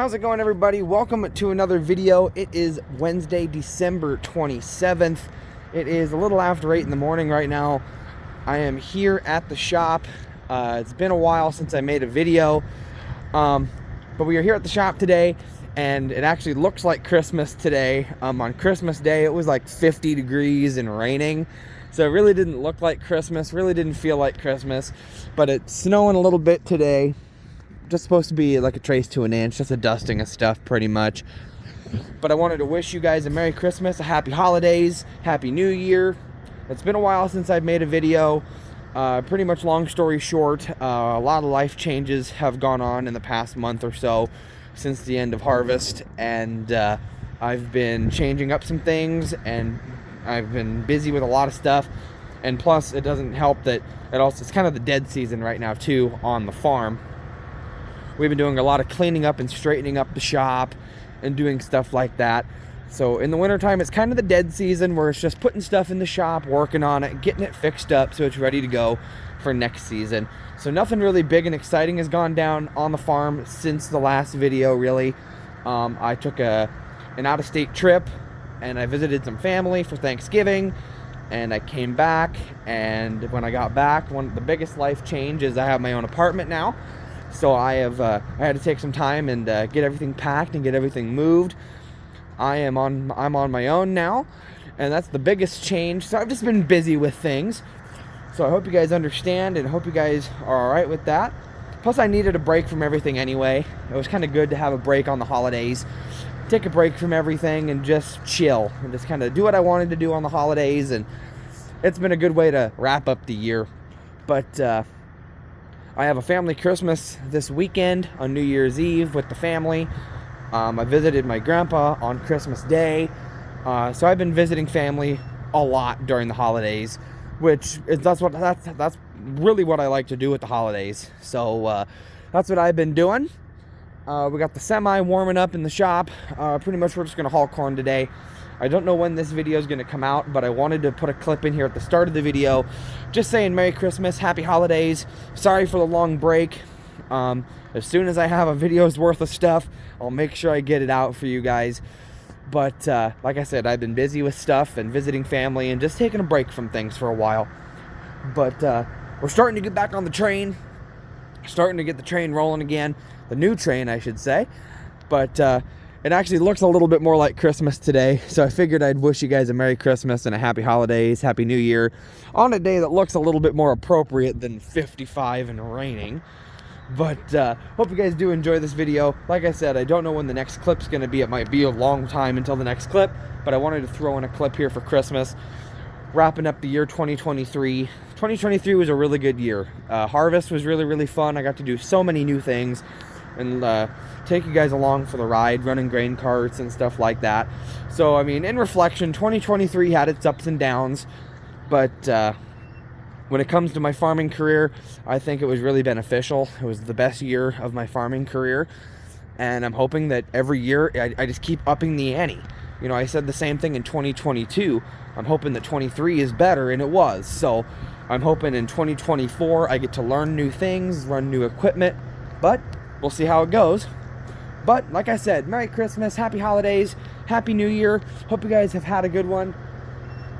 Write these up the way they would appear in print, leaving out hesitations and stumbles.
How's it going, everybody? Welcome to another video. It is Wednesday, December 27th. It is a little after 8 in the morning right now. I am here at the shop. It's been a while since I made a video, but we are here at the shop today, and it actually looks like Christmas today. On Christmas Day, it was like 50 degrees and raining, so it really didn't look like Christmas, really didn't feel like Christmas, but it's snowing a little bit today. Just supposed to be like a trace to an inch, just a dusting of stuff pretty much. But I wanted to wish you guys a Merry Christmas, a Happy Holidays, Happy New Year. It's been a while since I've made a video. Pretty much, long story short, a lot of life changes have gone on in the past month or so since the end of harvest, and I've been changing up some things, and I've been busy with a lot of stuff. And plus, it doesn't help that it's kind of the dead season right now too on the farm. We've been doing a lot of cleaning up and straightening up the shop and doing stuff like that. So in the wintertime, it's kind of the dead season where it's just putting stuff in the shop, working on it, getting it fixed up so it's ready to go for next season. So nothing really big and exciting has gone down on the farm since the last video, really. I took an out-of-state trip, and I visited some family for Thanksgiving, and I came back, and when I got back, the biggest life change is I have my own apartment now. So I had to take some time and get everything packed and get everything moved. I'm on my own now, and that's the biggest change. So I've just been busy with things. So I hope you guys understand, and hope you guys are all right with that. Plus, I needed a break from everything anyway. It was kind of good to have a break on the holidays. Take a break from everything and just chill and just kind of do what I wanted to do on the holidays. And it's been a good way to wrap up the year. But I have a family Christmas this weekend on New Year's Eve with the family. I visited my grandpa on Christmas Day. So I've been visiting family a lot during the holidays, which is that's really what I like to do with the holidays. So that's what I've been doing. We got the semi warming up in the shop. Pretty much we're just going to haul corn today. I don't know when this video is going to come out, but I wanted to put a clip in here at the start of the video just saying Merry Christmas, Happy Holidays. Sorry for the long break. As soon as I have a video's worth of stuff, I'll make sure I get it out for you guys. But like I said, I've been busy with stuff and visiting family and just taking a break from things for a while. But we're starting to get back on the train. Starting to get the train rolling again. The new train, I should say. But it actually looks a little bit more like Christmas today, so I figured I'd wish you guys a Merry Christmas and a Happy Holidays, Happy New Year, on a day that looks a little bit more appropriate than 55 and raining. But hope you guys do enjoy this video. Like I said, I don't know when the next clip's going to be. It might be a long time until the next clip, but I wanted to throw in a clip here for Christmas, wrapping up the year 2023. 2023 was a really good year. Harvest was really, really fun. I got to do so many new things and take you guys along for the ride, running grain carts and stuff like that. So, I mean, in reflection, 2023 had its ups and downs, but when it comes to my farming career, I think it was really beneficial. It was the best year of my farming career, and I'm hoping that every year I just keep upping the ante. You know, I said the same thing in 2022. I'm hoping that 23 is better, and it was. So I'm hoping in 2024 I get to learn new things, run new equipment, but we'll see how it goes. But like I said, Merry Christmas, Happy Holidays, Happy New Year. Hope you guys have had a good one.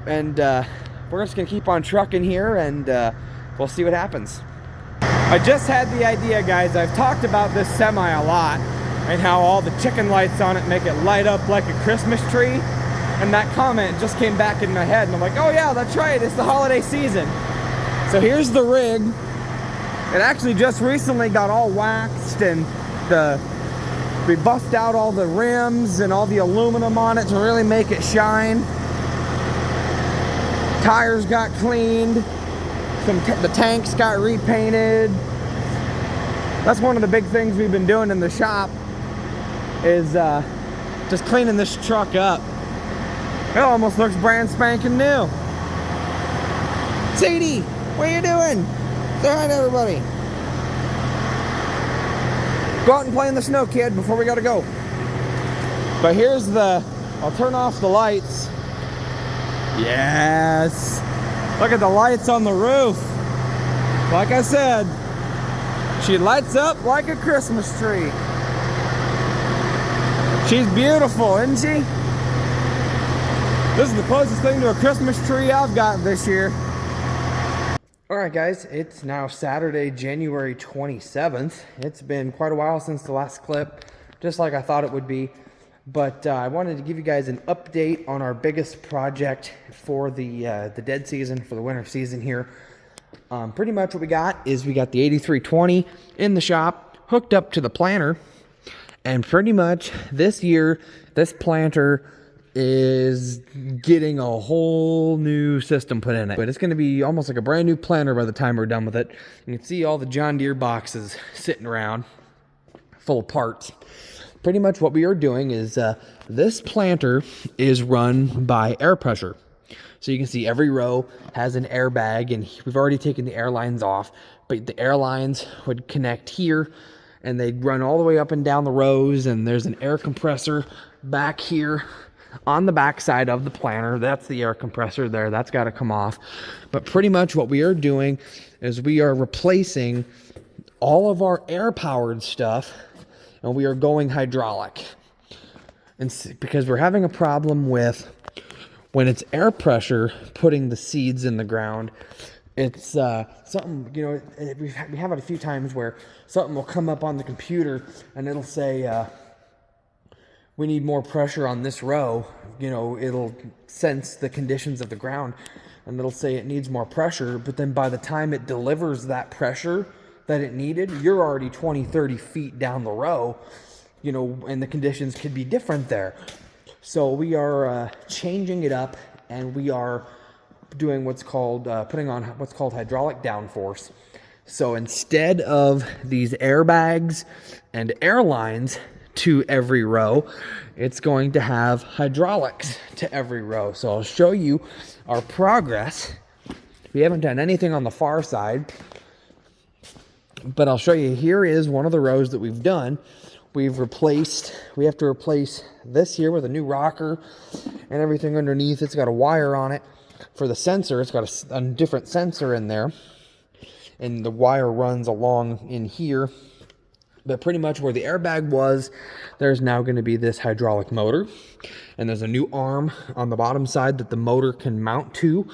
And we're just going to keep on trucking here, and we'll see what happens. I just had the idea, guys. I've talked about this semi a lot and how all the chicken lights on it make it light up like a Christmas tree. And that comment just came back in my head, and I'm like, oh yeah, that's right. It's the holiday season. So here's the rig. It actually just recently got all waxed, and we buffed out all the rims and all the aluminum on it to really make it shine. Tires got cleaned. The tanks got repainted. That's one of the big things we've been doing in the shop is just cleaning this truck up. It almost looks brand spanking new. Sadie, what are you doing? Say hi to everybody. Go out and play in the snow, kid, before we gotta go. But here's I'll turn off the lights. Yes. Look at the lights on the roof. Like I said, she lights up like a Christmas tree. She's beautiful, isn't she? This is the closest thing to a Christmas tree I've got this year. All right, guys, it's now Saturday, January 27th. It's been quite a while since the last clip, just like I thought it would be. But I wanted to give you guys an update on our biggest project for the dead season, for the winter season here. Pretty much what we got is we got the 8320 in the shop, hooked up to the planter. And pretty much this year, this planter is getting a whole new system put in it. But it's going to be almost like a brand new planter by the time we're done with it. You can see all the John Deere boxes sitting around full of parts. Pretty much what we are doing is this planter is run by air pressure. So you can see every row has an airbag, and we've already taken the air lines off, but the air lines would connect here and they'd run all the way up and down the rows, and there's an air compressor back here on the back side of the planter. That's the air compressor there. That's got to come off. But pretty much what we are doing is we are replacing all of our air-powered stuff, and we are going hydraulic. And because we're having a problem with when it's air pressure putting the seeds in the ground, it's something, you know, we have it a few times where something will come up on the computer and it'll say, we need more pressure on this row. You know, it'll sense the conditions of the ground and it'll say it needs more pressure. But then by the time it delivers that pressure that it needed, you're already 20, 30 feet down the row, you know, and the conditions could be different there. So we are changing it up, and we are doing what's called putting on what's called hydraulic downforce. So instead of these airbags and air lines to every row, it's going to have hydraulics to every row. So I'll show you our progress. We haven't done anything on the far side, but I'll show you. Here is one of the rows that we've done. We have to replace this here with a new rocker and everything underneath. It's got a wire on it for the sensor. It's got a different sensor in there, and the wire runs along in here. But pretty much where the airbag was, there's now going to be this hydraulic motor, and there's a new arm on the bottom side that the motor can mount to,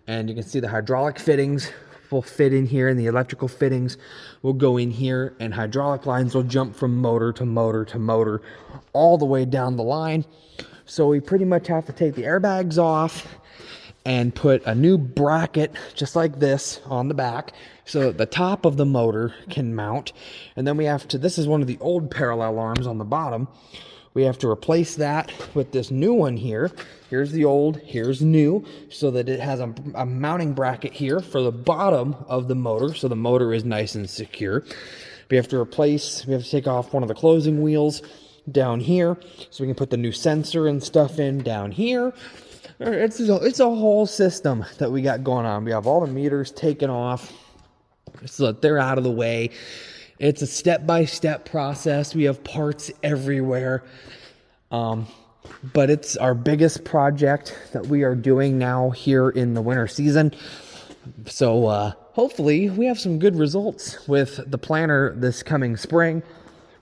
and you can see the hydraulic fittings will fit in here, and the electrical fittings will go in here, and hydraulic lines will jump from motor to motor to motor all the way down the line. So we pretty much have to take the airbags off and put a new bracket just like this on the back so that the top of the motor can mount. And then we have to, this is one of the old parallel arms on the bottom. We have to replace that with this new one here. Here's the old, here's new, so that it has a mounting bracket here for the bottom of the motor, so the motor is nice and secure. We have to take off one of the closing wheels down here, so we can put the new sensor and stuff in down here. It's a whole system that we got going on. We have all the meters taken off so that they're out of the way. It's a step-by-step process. We have parts everywhere. But it's our biggest project that we are doing now here in the winter season. So hopefully we have some good results with the planter this coming spring.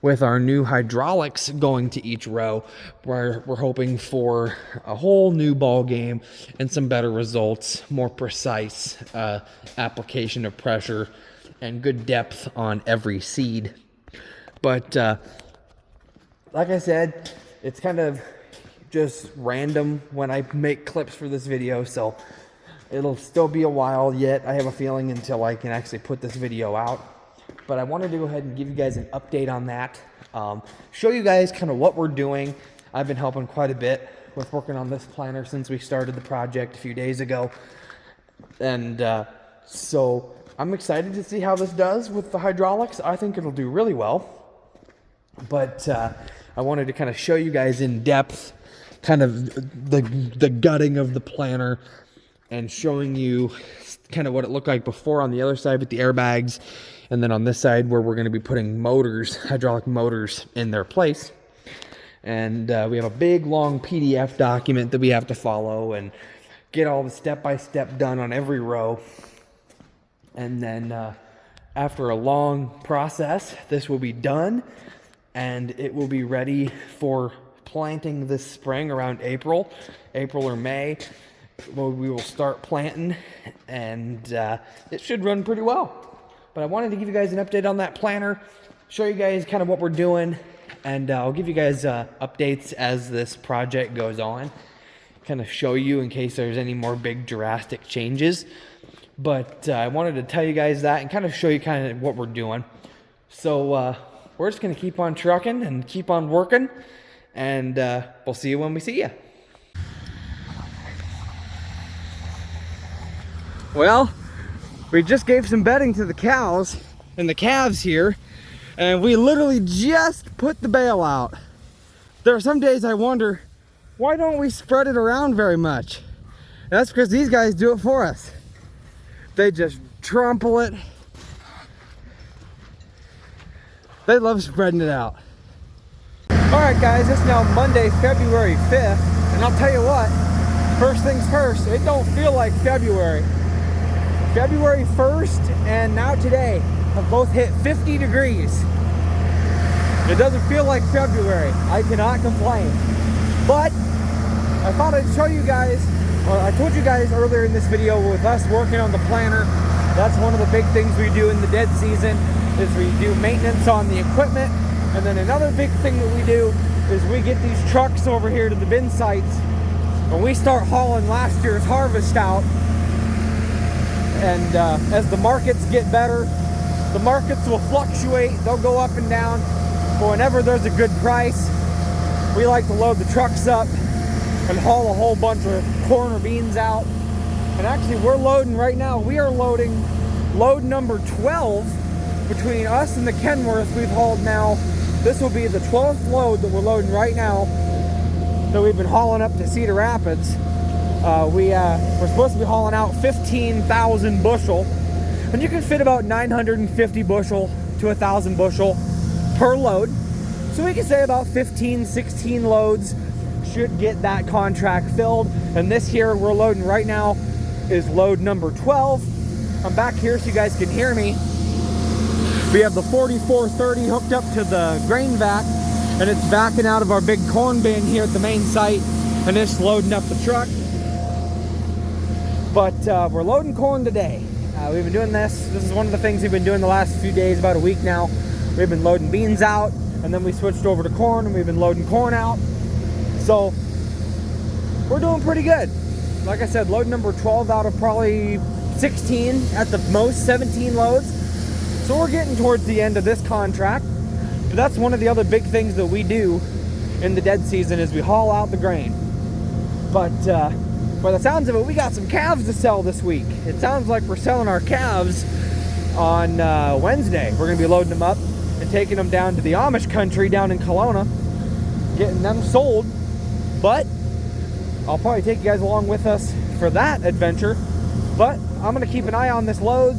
With our new hydraulics going to each row, we're hoping for a whole new ball game and some better results, more precise application of pressure, and good depth on every seed. But like I said, it's kind of just random when I make clips for this video, so it'll still be a while yet, I have a feeling, until I can actually put this video out. But I wanted to go ahead and give you guys an update on that, show you guys kind of what we're doing. I've been helping quite a bit with working on this planter since we started the project a few days ago, and so I'm excited to see how this does with the hydraulics. I think it'll do really well, but I wanted to kind of show you guys in depth kind of the gutting of the planter and showing you kind of what it looked like before on the other side with the airbags, and then on this side where we're going to be putting motors, hydraulic motors, in their place. And we have a big long PDF document that we have to follow and get all the step-by-step done on every row. And then after a long process, this will be done and it will be ready for planting this spring around April or May. Well, we will start planting, and it should run pretty well. But I wanted to give you guys an update on that planter, show you guys kind of what we're doing, and I'll give you guys updates as this project goes on, kind of show you in case there's any more big drastic changes. But I wanted to tell you guys that and kind of show you kind of what we're doing. So we're just going to keep on trucking and keep on working, and we'll see you when we see you. Well, we just gave some bedding to the cows and the calves here, and we literally just put the bale out. There are some days I wonder, why don't we spread it around very much? And that's because these guys do it for us. They just trample it. They love spreading it out. Alright guys, it's now Monday, February 5th, and I'll tell you what, first things first, it don't feel like February. February 1st and now today have both hit 50 degrees. It doesn't feel like February. I cannot complain. But I thought I'd show you guys, or I told you guys earlier in this video, with us working on the planter, that's one of the big things we do in the dead season, is we do maintenance on the equipment. And then another big thing that we do is we get these trucks over here to the bin sites and we start hauling last year's harvest out. And as the markets get better, the markets will fluctuate, they'll go up and down, but whenever there's a good price, we like to load the trucks up and haul a whole bunch of corn or beans out. And actually we're loading right now, we are loading load number 12 between us and the Kenworth. We've hauled now, this will be the 12th load that we're loading right now that we've been hauling up to Cedar Rapids. We're supposed to be hauling out 15,000 bushel, and you can fit about 950 bushel to 1,000 bushel per load. So we can say about 15, 16 loads should get that contract filled. And this here we're loading right now is load number 12. I'm back here so you guys can hear me. We have the 4430 hooked up to the grain vac, and it's backing out of our big corn bin here at the main site, and it's loading up the truck. But we're loading corn today. We've been doing this. This is one of the things we've been doing the last few days, about a week now. We've been loading beans out, and then we switched over to corn, and we've been loading corn out. So we're doing pretty good. Like I said, load number 12 out of probably 16, at the most 17 loads. So we're getting towards the end of this contract. But that's one of the other big things that we do in the dead season, is we haul out the grain. But by the sounds of it, we got some calves to sell this week. It sounds like we're selling our calves on Wednesday. We're going to be loading them up and taking them down to the Amish country down in Kelowna, getting them sold. But I'll probably take you guys along with us for that adventure. But I'm going to keep an eye on this load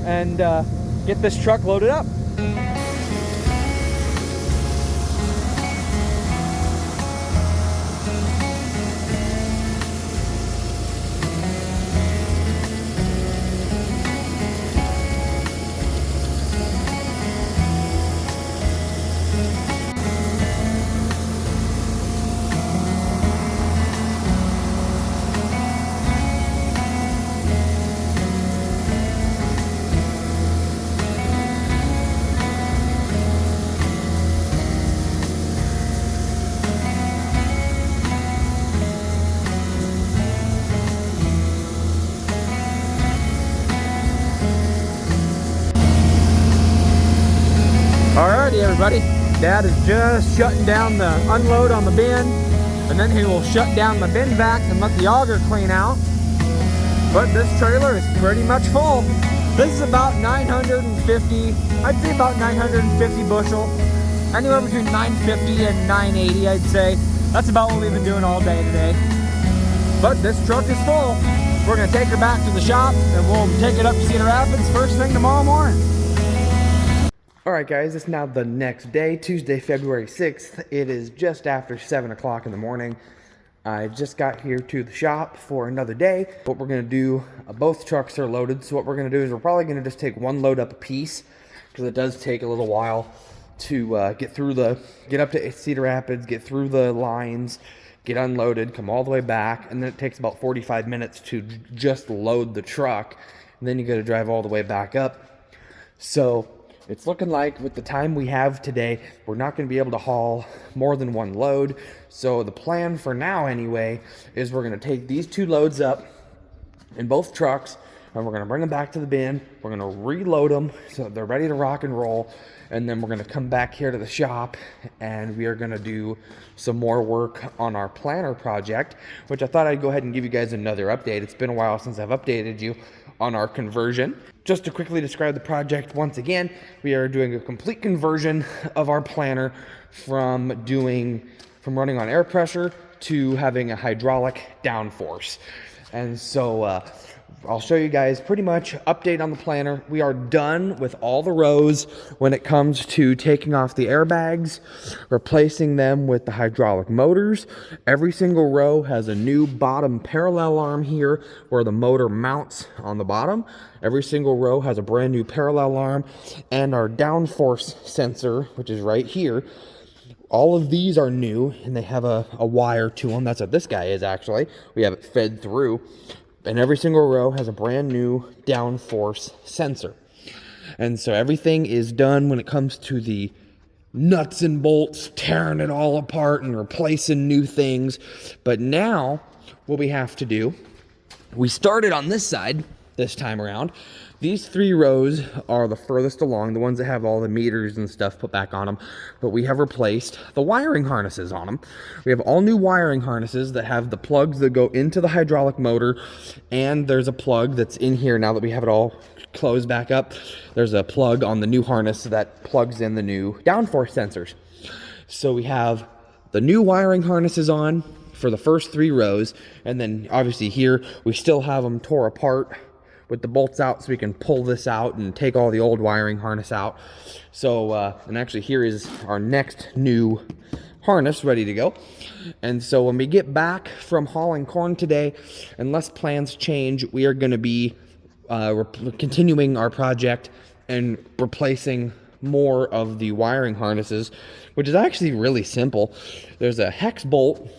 and get this truck loaded up. Alrighty everybody, Dad is just shutting down the unload on the bin, and then he will shut down the bin vac and let the auger clean out. But this trailer is pretty much full. This is about 950, I'd say about 950 bushel. Anywhere between 950 and 980, I'd say. That's about what we've been doing all day today. But this truck is full. We're gonna take her back to the shop and we'll take it up to Cedar Rapids first thing tomorrow morning. Alright guys, it's now the next day, Tuesday, February 6th. It is just after 7 o'clock in the morning. I just got here to the shop for another day. What we're going to do, both trucks are loaded, so what we're going to do is we're probably going to just take one load up a piece, because it does take a little while to get up to Cedar Rapids, get through the lines, get unloaded, come all the way back, and then it takes about 45 minutes to just load the truck, and then you got to drive all the way back up. So it's looking like with the time we have today, we're not going to be able to haul more than one load. So the plan for now anyway is we're going to take these 2 loads up in both trucks, and we're going to bring them back to the bin. We're going to reload them so that they're ready to rock and roll, and then we're going to come back here to the shop, and we are going to do some more work on our planter project, which I thought I'd go ahead and give you guys another update. It's been a while since I've updated you on our conversion. Just to quickly describe the project once again, we are doing a complete conversion of our planter from running on air pressure to having a hydraulic downforce. And so I'll show you guys pretty much update on the planter. We are done with all the rows when it comes to taking off the airbags, replacing them with the hydraulic motors. Every single row has a new bottom parallel arm here where the motor mounts on the bottom. Every single row has a brand new parallel arm, and our downforce sensor, which is right here. All of these are new, and they have a wire to them. That's what this guy is actually. We have it fed through. And every single row has a brand new downforce sensor. And so everything is done when it comes to the nuts and bolts, tearing it all apart and replacing new things. But now what we have to do, we started on this side this time around. These 3 rows are the furthest along, the ones that have all the meters and stuff put back on them, but we have replaced the wiring harnesses on them. We have all new wiring harnesses that have the plugs that go into the hydraulic motor, and there's a plug that's in here now that we have it all closed back up. There's a plug on the new harness that plugs in the new downforce sensors. So we have the new wiring harnesses on for the first 3 rows, and then obviously here we still have them tore apart with the bolts out, so we can pull this out and take all the old wiring harness out. So, and actually here is our next new harness ready to go. And so when we get back from hauling corn today, unless plans change, we are going to be continuing our project and replacing more of the wiring harnesses, which is actually really simple. There's a hex bolt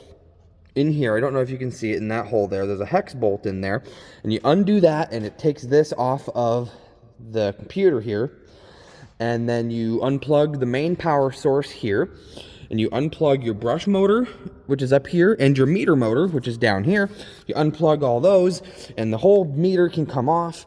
in here. I don't know if you can see it in that hole there. There's a hex bolt in there, and you undo that, and it takes this off of the computer here, and then you unplug the main power source here, and you unplug your brush motor, which is up here, and your meter motor, which is down here. You unplug all those, and the whole meter can come off,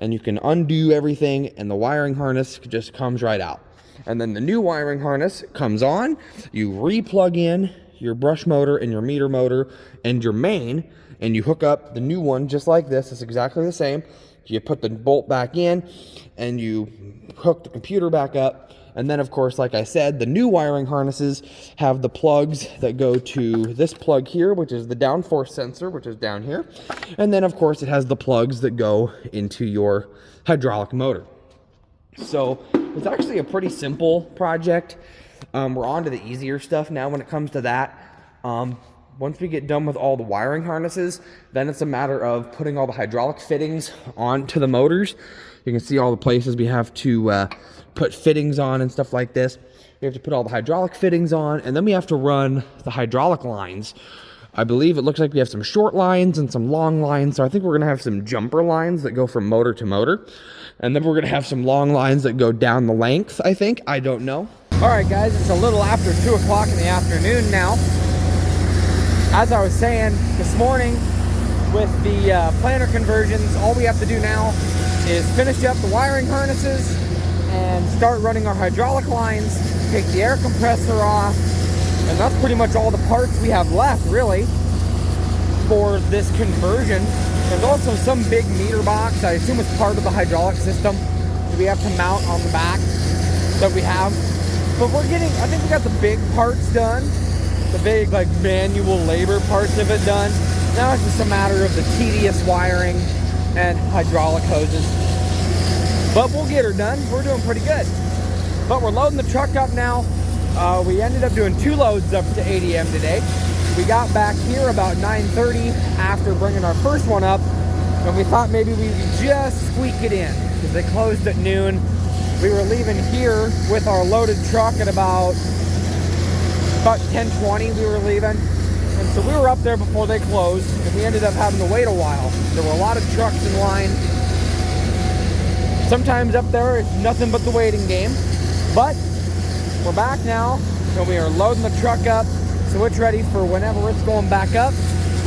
and you can undo everything, and the wiring harness just comes right out. And then the new wiring harness comes on, you re-plug in your brush motor and your meter motor and your main, and you hook up the new one just like this. It's exactly the same. You put the bolt back in, and you hook the computer back up. And then, of course, like I said, the new wiring harnesses have the plugs that go to this plug here, which is the downforce sensor, which is down here. And then, of course, it has the plugs that go into your hydraulic motor. So it's actually a pretty simple project. We're on to the easier stuff now when it comes to that. Once we get done with all the wiring harnesses, then it's a matter of putting all the hydraulic fittings onto the motors. You can see all the places we have to put fittings on and stuff like this. We have to put all the hydraulic fittings on, and then we have to run the hydraulic lines. I believe it looks like we have some short lines and some long lines, so I think we're going to have some jumper lines that go from motor to motor. And then we're going to have some long lines that go down the length, I think. I don't know. All right, guys, it's a little after 2 o'clock in the afternoon now. As I was saying this morning, with the planter conversions, all we have to do now is finish up the wiring harnesses and start running our hydraulic lines, take the air compressor off, and that's pretty much all the parts we have left, really, for this conversion. There's also some big meter box, I assume it's part of the hydraulic system, that we have to mount on the back that we have. But I think we got the big parts done, the big like manual labor parts of it done. Now it's just a matter of the tedious wiring and hydraulic hoses. But we'll get her done. We're doing pretty good. But we're loading the truck up now. We ended up doing 2 loads up to ADM today. We got back here about 9:30 after bringing our first one up, and we thought maybe we could just squeak it in because they closed at noon. We were leaving here with our loaded truck at about 10:20 we were leaving. And so we were up there before they closed, and we ended up having to wait a while. There were a lot of trucks in line. Sometimes up there it's nothing but the waiting game. But we're back now, and we are loading the truck up, so it's ready for whenever it's going back up.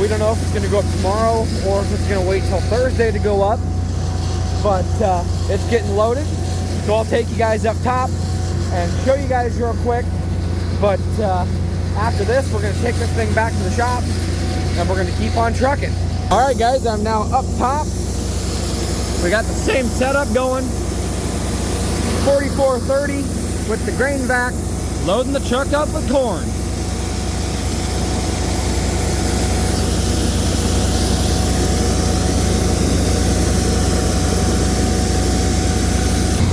We don't know if it's gonna go up tomorrow or if it's gonna wait till Thursday to go up, but it's getting loaded. So I'll take you guys up top and show you guys real quick. But after this, we're gonna take this thing back to the shop and we're gonna keep on trucking. All right, guys, I'm now up top. We got the same setup going. 4430 with the grain vac, loading the truck up with corn.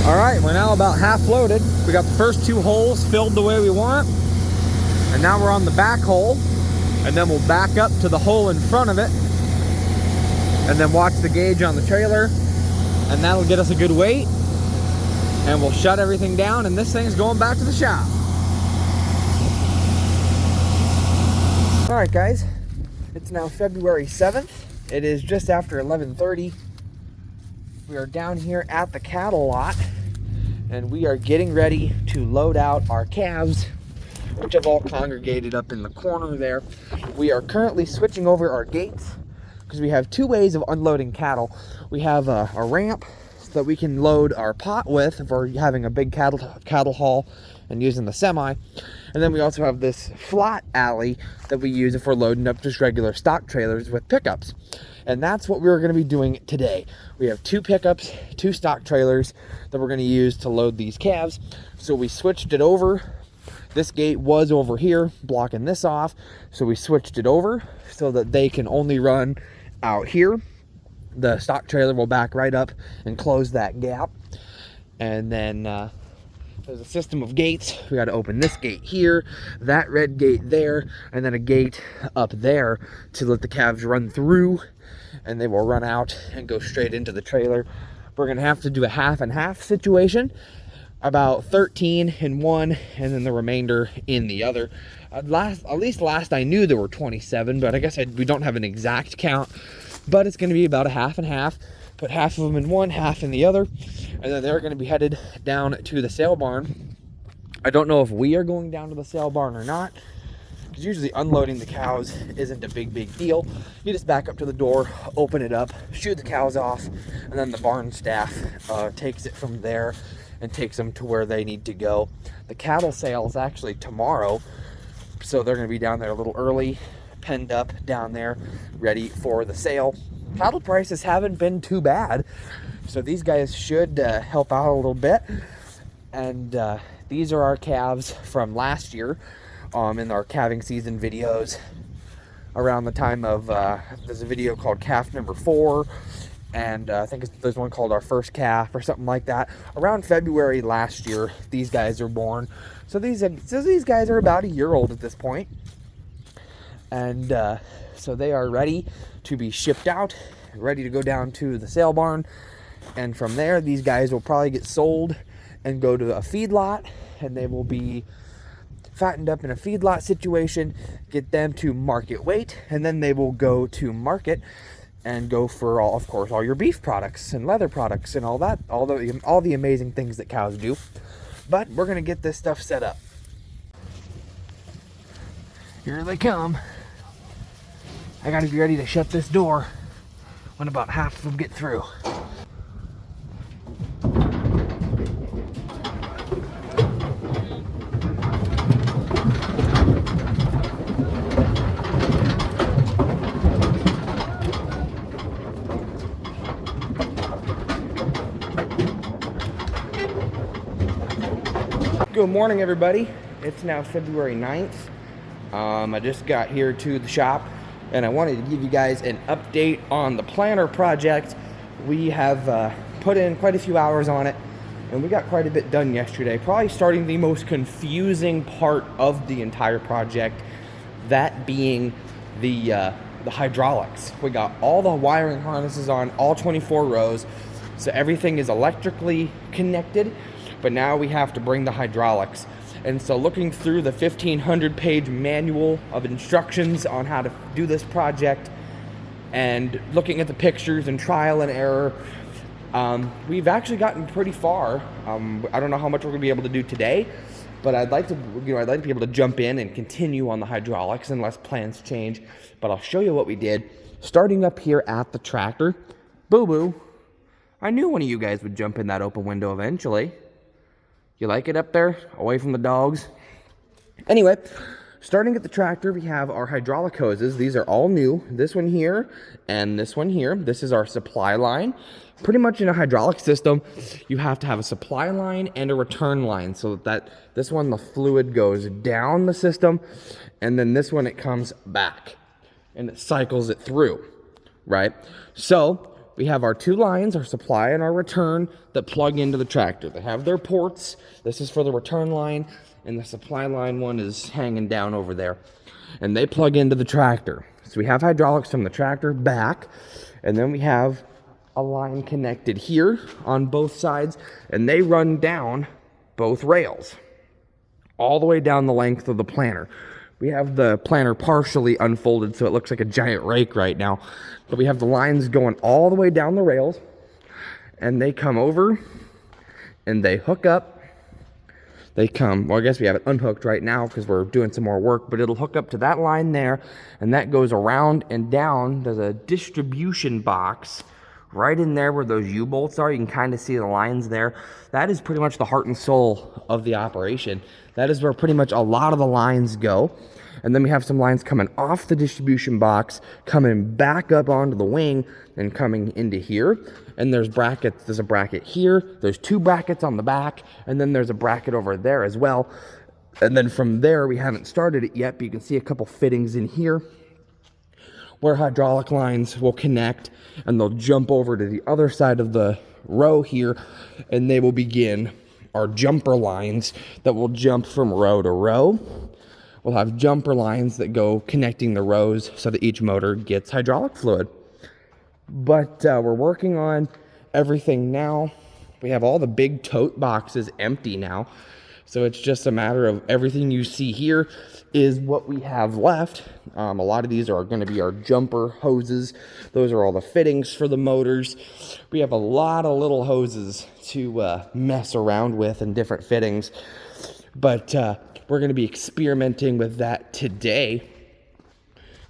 All right, we're now about half loaded. We got the first 2 holes filled the way we want. And now we're on the back hole. And then we'll back up to the hole in front of it. And then watch the gauge on the trailer. And that'll get us a good weight. And we'll shut everything down, and this thing's going back to the shop. All right, guys. It's now February 7th. It is just after 11:30. We are down here at the cattle lot, and we are getting ready to load out our calves, which have all congregated up in the corner there. We are currently switching over our gates because we have 2 ways of unloading cattle. We have a ramp so that we can load our pot with if we're having a big cattle haul and using the semi. And then we also have this flat alley that we use if we're loading up just regular stock trailers with pickups. And that's what we're going to be doing today. We have 2 pickups, 2 stock trailers that we're going to use to load these calves. So we switched it over. This gate was over here blocking this off. So we switched it over so that they can only run out here. The stock trailer will back right up and close that gap. And then there's a system of gates. We got to open this gate here, that red gate there, and then a gate up there to let the calves run through, and they will run out and go straight into the trailer. We're gonna have to do a half and half situation, about 13 in one and then the remainder in the other. At least last I knew there were 27, but I guess we don't have an exact count, but it's gonna be about a half and half. Put half of them in one, half in the other, and then they're gonna be headed down to the sale barn. I don't know if we are going down to the sale barn or not, because usually unloading the cows isn't a big deal. You just back up to the door, open it up, shoot the cows off, and then the barn staff takes it from there and takes them to where they need to go. The cattle sale is actually tomorrow, so they're going to be down there a little early, penned up down there, ready for the sale. Cattle prices haven't been too bad, so these guys should help out a little bit. And these are our calves from last year. In our calving season videos around the time of there's a video called calf number 4, and I think there's one called our first calf or something like that. Around February last year these guys are born, so these guys are about a year old at this point, and so they are ready to be shipped out, ready to go down to the sale barn. And from there these guys will probably get sold and go to a feedlot, and they will be fattened up in a feedlot situation, get them to market weight, and then they will go to market and go for all your beef products and leather products and all that, all the amazing things that cows do. But we're gonna get this stuff set up. Here they come. I gotta be ready to shut this door when about half of them get through. Good morning, everybody. It's now February 9th. I just got here to the shop, and I wanted to give you guys an update on the planter project. We have put in quite a few hours on it, and we got quite a bit done yesterday. Probably starting the most confusing part of the entire project, that being the hydraulics. We got all the wiring harnesses on all 24 rows, so everything is electrically connected. but now we have to bring the hydraulics. And so looking through the 1,500-page manual of instructions on how to do this project, and looking at the pictures and trial and error, we've actually gotten pretty far. I don't know how much we're gonna be able to do today, but I'd like to be able to jump in and continue on the hydraulics unless plans change. But I'll show you what we did. Starting up here at the tractor, Boo Boo, I knew one of you guys would jump in that open window eventually. You like it up there, away from the dogs? Anyway, starting at the tractor, we have our hydraulic hoses. These are all new. This one here and this one here. This is our supply line. Pretty much in a hydraulic system, you have to have a supply line and a return line, so that this one, the fluid goes down the system, and then this one, it comes back and it cycles it through, right? So we have our two lines, our supply and our return, that plug into the tractor. They have their ports. This is for the return line, and the supply line one is hanging down over there. And they plug into the tractor. So we have hydraulics from the tractor back, and then we have a line connected here on both sides, and they run down both rails, all the way down the length of the planter. We have the planter partially unfolded, so it looks like a giant rake right now. But we have the lines going all the way down the rails, and they come over, and they hook up. They come, well, I guess we have it unhooked right now because we're doing some more work, but it'll hook up to that line there, and that goes around and down. There's a distribution box right in there where those U-bolts are. You can kind of see the lines there. That is pretty much the heart and soul of the operation. That is where pretty much a lot of the lines go. And then we have some lines coming off the distribution box, coming back up onto the wing, and coming into here. And there's brackets. There's a bracket here. There's two brackets on the back, and then there's a bracket over there as well. And then from there, we haven't started it yet, but you can see a couple fittings in here where hydraulic lines will connect, and they'll jump over to the other side of the row here, and they will begin our jumper lines that will jump from row to row. We'll have jumper lines that go connecting the rows so that each motor gets hydraulic fluid. But we're working on everything now. We have all the big tote boxes empty now. So it's just a matter of everything you see here is what we have left. A lot of these are going to be our jumper hoses. Those are all the fittings for the motors. We have a lot of little hoses to mess around with and different fittings. But we're going to be experimenting with that today.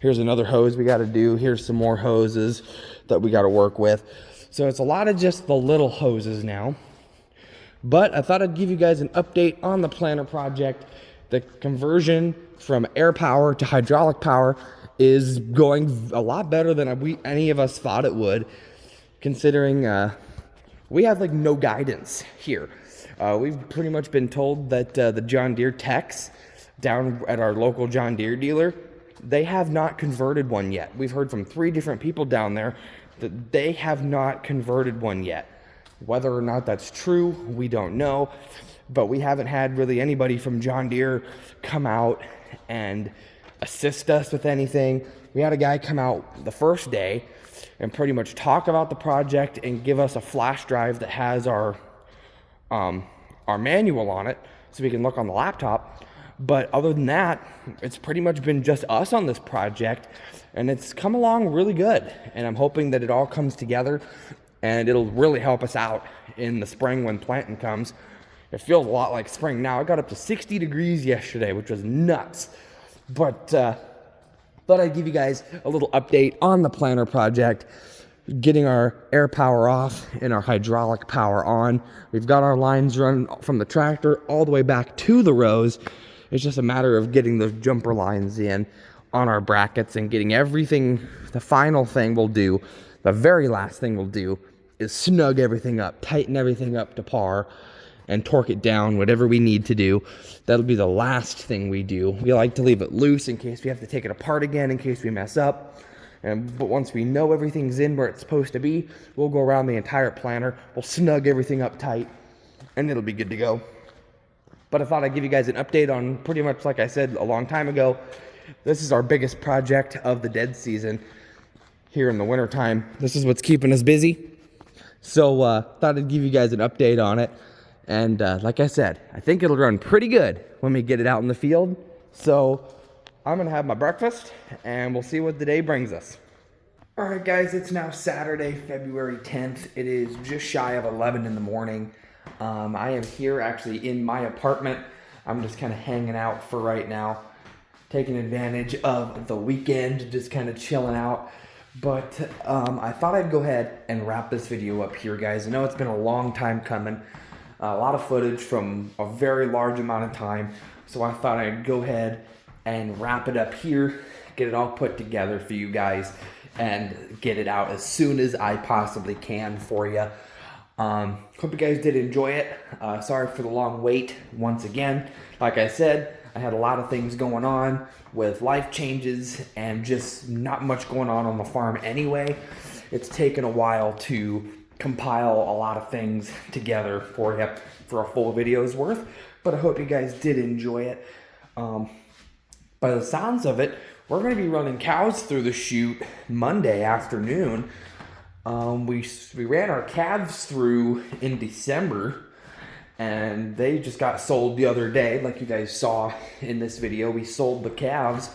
Here's another hose we got to do. Here's some more hoses that we got to work with. So it's a lot of just the little hoses now. But I thought I'd give you guys an update on the planter project. The conversion from air power to hydraulic power is going a lot better than any of us thought it would, considering we have like no guidance here. We've pretty much been told that the John Deere techs down at our local John Deere dealer, they have not converted one yet. We've heard from 3 different people down there that they have not converted one yet. Whether or not that's true, we don't know, but we haven't had really anybody from John Deere come out and assist us with anything. We had a guy come out the first day and pretty much talk about the project and give us a flash drive that has our manual on it so we can look on the laptop. But other than that, it's pretty much been just us on this project, and it's come along really good. And I'm hoping that it all comes together and it'll really help us out in the spring when planting comes. It feels a lot like spring now. It got up to 60 degrees yesterday, which was nuts. But thought I'd give you guys a little update on the planter project, getting our air power off and our hydraulic power on. We've got our lines run from the tractor all the way back to the rows. It's just a matter of getting those jumper lines in on our brackets and getting everything. The final thing we'll do, the very last thing we'll do, is snug everything up, tighten everything up to par, and torque it down, whatever we need to do. That'll be the last thing we do. We like to leave it loose in case we have to take it apart again, in case we mess up. But once we know everything's in where it's supposed to be, we'll go around the entire planter, we'll snug everything up tight, and it'll be good to go. But I thought I'd give you guys an update on, pretty much like I said a long time ago, this is our biggest project of the dead season here in the wintertime. This is what's keeping us busy. So thought I'd give you guys an update on it. And like I said, I think it'll run pretty good when we get it out in the field. So I'm gonna have my breakfast and we'll see what the day brings us. All right, guys, it's now Saturday, February 10th. It is just shy of 11 in the morning. I am here actually in my apartment. I'm just kind of hanging out for right now, taking advantage of the weekend, just kind of chilling out. But I thought I'd go ahead and wrap this video up here, guys. I know it's been a long time coming, a lot of footage from a very large amount of time. So I thought I'd go ahead and wrap it up here, get it all put together for you guys, and get it out as soon as I possibly can for you. Hope you guys did enjoy it. Sorry for the long wait once again. Like I said, I had a lot of things going on with life changes and just not much going on the farm anyway. It's taken a while to compile a lot of things together for you for a full video's worth, but I hope you guys did enjoy it. By the sounds of it, we're going to be running cows through the chute Monday afternoon. We ran our calves through in December, and they just got sold the other day, like you guys saw in this video. We sold the calves.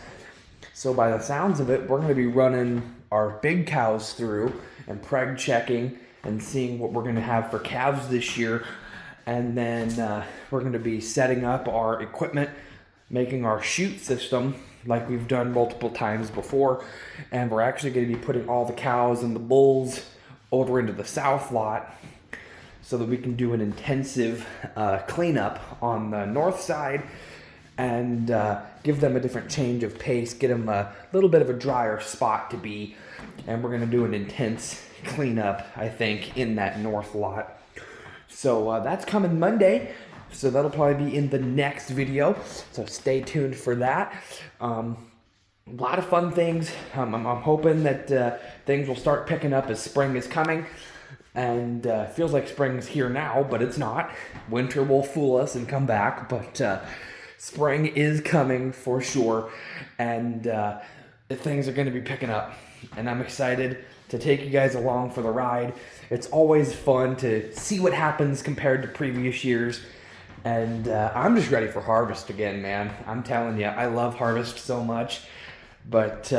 So by the sounds of it, we're going to be running our big cows through and preg checking and seeing what we're going to have for calves this year. And then we're going to be setting up our equipment, making our chute system like we've done multiple times before. And we're actually going to be putting all the cows and the bulls over into the south lot so that we can do an intensive cleanup on the north side and give them a different change of pace, get them a little bit of a drier spot to be. And we're going to do an intense cleanup, I think, in that north lot. So that's coming Monday. So that'll probably be in the next video. So stay tuned for that. A lot of fun things. I'm hoping that things will start picking up as spring is coming. And feels like spring's here now, but it's not. Winter will fool us and come back, but spring is coming for sure. And things are going to be picking up. And I'm excited to take you guys along for the ride. It's always fun to see what happens compared to previous years. And I'm just ready for harvest again, man. I'm telling you, I love harvest so much. But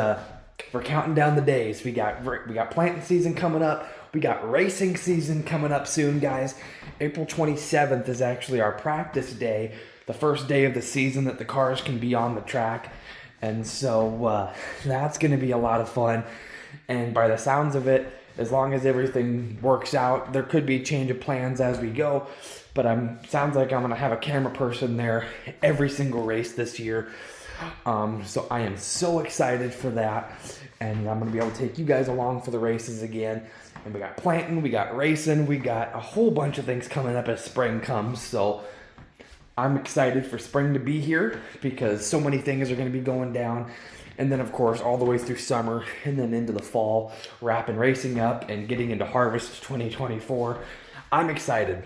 we're counting down the days. We got planting season coming up. We got racing season coming up soon, guys. April 27th is actually our practice day, the first day of the season that the cars can be on the track. And so that's going to be a lot of fun. And by the sounds of it, as long as everything works out, there could be a change of plans as we go. But sounds like I'm going to have a camera person there every single race this year. So I am so excited for that. And I'm going to be able to take you guys along for the races again. And we got planting, we got racing, we got a whole bunch of things coming up as spring comes. So I'm excited for spring to be here because so many things are going to be going down. And then, of course, all the way through summer and then into the fall, wrapping racing up and getting into harvest 2024. I'm excited.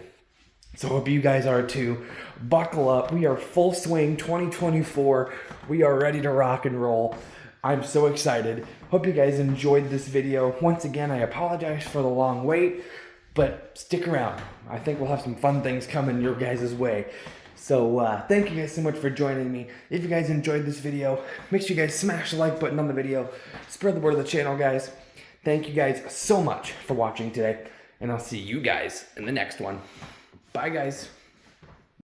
So hope you guys are too. Buckle up. We are full swing 2024. We are ready to rock and roll. I'm so excited. Hope you guys enjoyed this video. Once again, I apologize for the long wait, but stick around. I think we'll have some fun things coming your guys' way. So thank you guys so much for joining me. If you guys enjoyed this video, make sure you guys smash the like button on the video. Spread the word of the channel, guys. Thank you guys so much for watching today, and I'll see you guys in the next one. Bye, guys.